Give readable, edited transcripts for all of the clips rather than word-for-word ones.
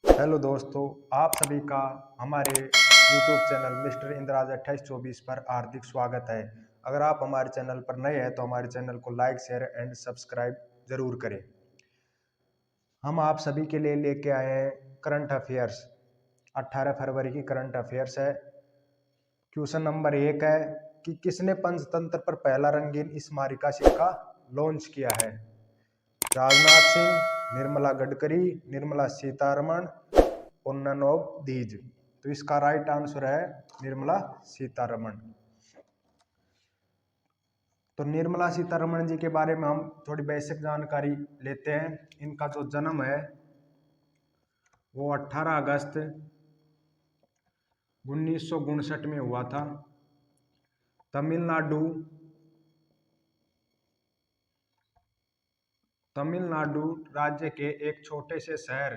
Hello दोस्तों, आप सभी का हमारे YouTube चैनल मिस्टर इंद्राज 2824 पर हार्दिक स्वागत है। अगर आप हमारे चैनल पर नए हैं तो हमारे चैनल को लाइक, शेयर एंड सब्सक्राइब जरूर करें। हम आप सभी के लिए लेके आए हैं करंट अफेयर्स। 18 फरवरी की करंट अफेयर्स है। क्वेश्चन नंबर 1 है कि किसने पंचतंत्र पर पहला रंगीन स्मारिका सिक्का लॉन्च किया है? राजनाथ सिंह, निर्मला गडकरी, निर्मला सीतारमण और नन ऑफ दीज। तो इसका राइट आंसर है निर्मला सीतारमण। तो निर्मला सीतारमण जी के बारे में हम थोड़ी बेसिक जानकारी लेते हैं। इनका जो जन्म है वो 18 अगस्त 1959 में हुआ था। तमिलनाडु राज्य के एक छोटे से शहर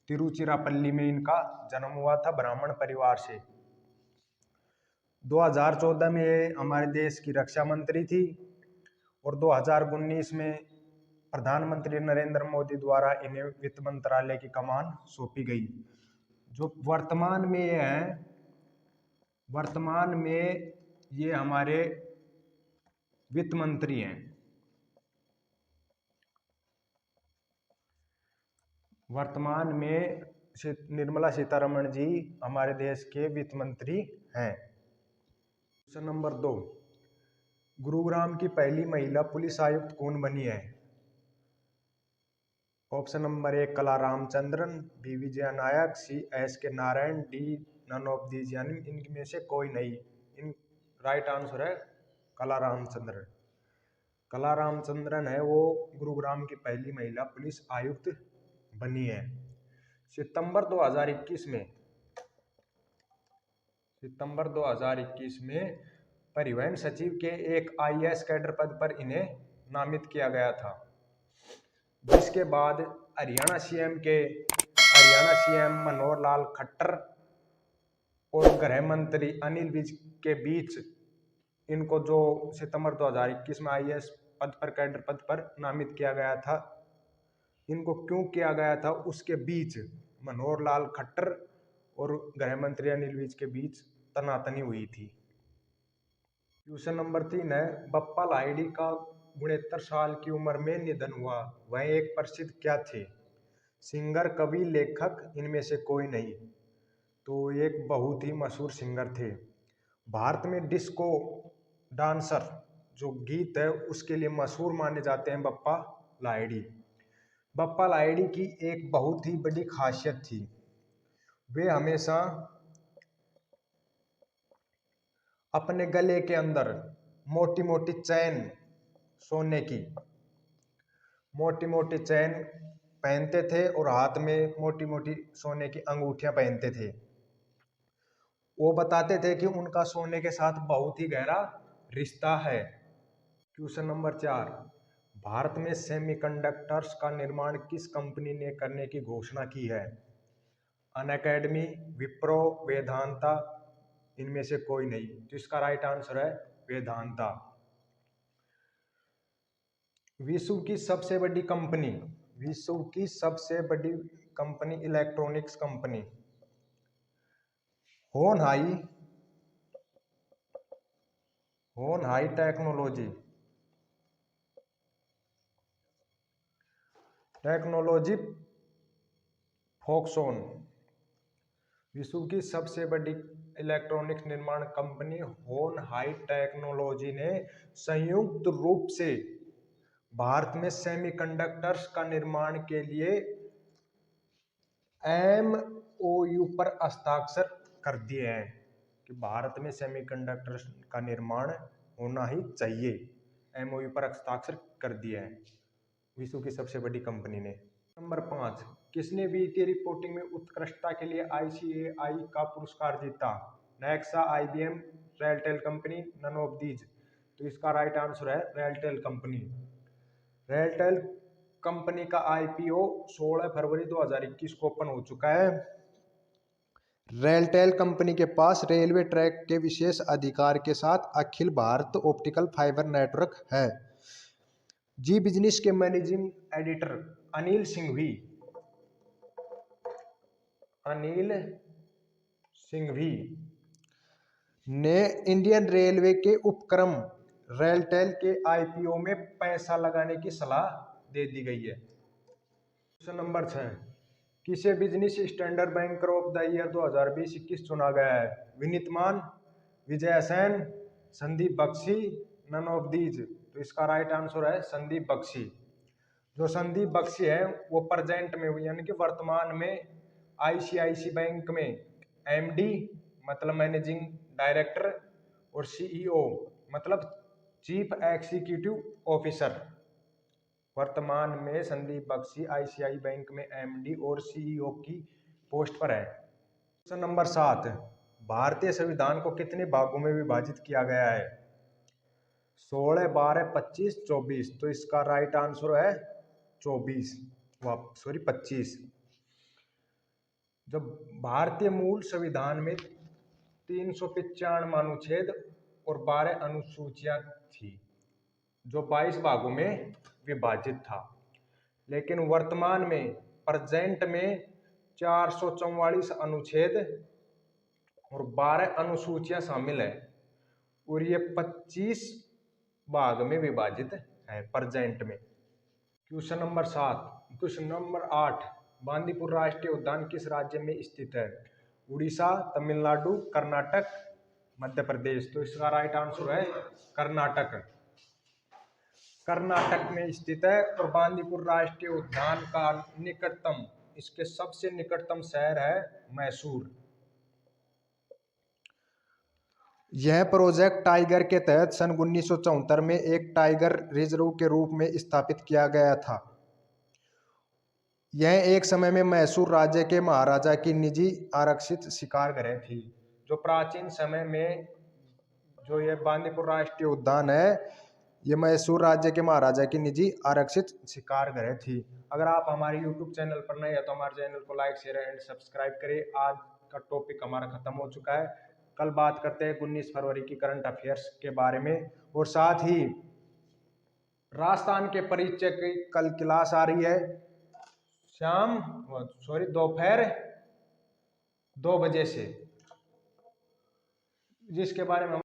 तिरुचिरापल्ली में इनका जन्म हुआ था, ब्राह्मण परिवार से। 2014 में ये हमारे देश की रक्षा मंत्री थी और 2019 में प्रधानमंत्री नरेंद्र मोदी द्वारा इन्हें वित्त मंत्रालय की कमान सौंपी गई। जो वर्तमान में ये हमारे वित्त मंत्री हैं। वर्तमान में निर्मला सीतारमण जी हमारे देश के वित्त मंत्री हैं। क्वेश्चन नंबर 2, गुरुग्राम की पहली महिला पुलिस आयुक्त कौन बनी है? Option number 1 Kala Ramachandran, B Vijaya Nayak, C S K Narayan, D none of these, यानी इनमें से कोई नहीं। इन राइट आंसर है कला रामचंद्रन। कला रामचंद्रन है वो गुरुग्राम की पहली महिला पुलिस आयुक्त बनी है। सितंबर 2021 में परिवहन सचिव के एक आईएएस कैडर पद पर इन्हें नामित किया गया था, जिसके बाद हरियाणा सीएम मनोहर लाल खट्टर और गृह मंत्री अनिल विज के बीच इनको जो सितंबर 2021 में आईएएस पद पर कैडर पद पर नामित किया गया था, इनको क्यों किया गया था उसके बीच मनोहर लाल खट्टर और गृह मंत्री अनिल विज के बीच तनातनी हुई थी। क्वेश्चन नंबर 3 है, बप्पा लाहिड़ी का 69 साल की उम्र में निधन हुआ। वह एक प्रसिद्ध क्या थे? सिंगर, कवि, लेखक, इनमें से कोई नहीं। तो एक बहुत ही मशहूर सिंगर थे। भारत में डिस्को डांसर जो गीत है उसके लिए मशहूर माने जाते हैं बप्पा लाहिड़ी। बप्पा लाहिड़ी की एक बहुत ही बड़ी खासियत थी, वे हमेशा अपने गले के अंदर मोटी मोटी चैन, सोने की मोटी मोटी चैन पहनते थे और हाथ में मोटी मोटी सोने की अंगूठियां पहनते थे। वो बताते थे कि उनका सोने के साथ बहुत ही गहरा रिश्ता है। क्वेश्चन नंबर 4, भारत में सेमीकंडक्टर्स का निर्माण किस कंपनी ने करने की घोषणा की है? अनअकैडमी, विप्रो, वेदांता, इनमें से कोई नहीं। तो इसका राइट आंसर है वेदांता। विश्व की सबसे बड़ी company electronics company Hon Hai technology Foxconn. विश्व की सबसे बड़ी इलेक्ट्रॉनिक्स निर्माण कंपनी होनहाई टेक्नोलॉजी ने संयुक्त रूप से भारत में सेमीकंडक्टर्स का निर्माण के लिए एमओयू पर हस्ताक्षर कर दिए हैं कि भारत में सेमीकंडक्टर्स का निर्माण होना ही चाहिए। एमओयू पर हस्ताक्षर कर दिए हैं विश्व की सबसे बड़ी कंपनी ने। नंबर 5, किसने वित्तीय रिपोर्टिंग में उत्कृष्टता के लिए आईसीएआई का पुरस्कार जीता? Nexa, IBM, RailTel company, none of these. तो इसका राइट आंसर है रेलटेल कंपनी। रेलटेल कंपनी का आईपीओ 16 फरवरी 2021 को ओपन हो चुका है। रेलटेल कंपनी के पास रेलवे ट्रैक के विशेष अधिकार के साथ अखिल भारत ऑप्टिकल फाइबर नेटवर्क है। जी बिजनेस के मैनेजिंग एडिटर अनिल सिंघवी अनिल सिंघवी ने इंडियन रेलवे के उपक्रम रेलटेल के आईपीओ में पैसा लगाने की सलाह दे दी गई है। क्वेश्चन नंबर 6, किसे Business Standard banker of the year 2020-21 चुना गया है? Vineet Maan, Vijay Sen, Sandeep Bakshi, none of these. तो इसका राइट आंसर है संदीप बख्शी। जो संदीप बख्शी है वो प्रेजेंट में यानी कि वर्तमान में आईसीआईसी बैंक में एमडी मतलब मैनेजिंग डायरेक्टर और सीईओ मतलब चीफ एग्जीक्यूटिव ऑफिसर, वर्तमान में संदीप बख्शी आईसीआई बैंक में एमडी और सीईओ की पोस्ट पर है। क्वेश्चन नंबर 7, भारतीय संविधान को कितने भागों में विभाजित किया गया है? 16, 12, 25, 24। तो इसका राइट आंसर है 25। जब भारतीय मूल संविधान में 395 अनुच्छेद और 12 अनुसूचियां थी जो 22 भागों में विभाजित था, लेकिन वर्तमान में प्रेजेंट में 444 अनुच्छेद और 12 अनुसूचियां शामिल है और ये 25 भाग में विभाजित है प्रेजेंट में। क्वेश्चन नंबर 8, बांदीपुर राष्ट्रीय उद्यान किस राज्य में स्थित है? उड़ीसा, तमिलनाडु, कर्नाटक, मध्य प्रदेश। तो इसका राइट आंसर है कर्नाटक। कर्नाटक में स्थित है और बांदीपुर राष्ट्रीय उद्यान का इसके सबसे निकटतम शहर है मैसूर। यह प्रोजेक्ट टाइगर के तहत सन 1974 में एक टाइगर रिजर्व के रूप में स्थापित किया गया था। यह एक समय में मैसूर राज्य के महाराजा की निजी आरक्षित शिकार गृह थी। जो प्राचीन समय में जो ये बांदीपुर राष्ट्रीय उद्यान है ये मैसूर राज्य के महाराजा की निजी आरक्षित शिकार गृह थी। अगर आप हमारे YouTube चैनल पर नए हैं तो हमारे चैनल को लाइक, शेयर एंड सब्सक्राइब करें। आज का टॉपिक हमारा खत्म हो चुका है। कल बात करते हैं 19 फरवरी की करंट अफेयर्स के बारे में और साथ ही राजस्थान के परिचय की कल क्लास आ रही है दोपहर 2 बजे से, जिसके बारे में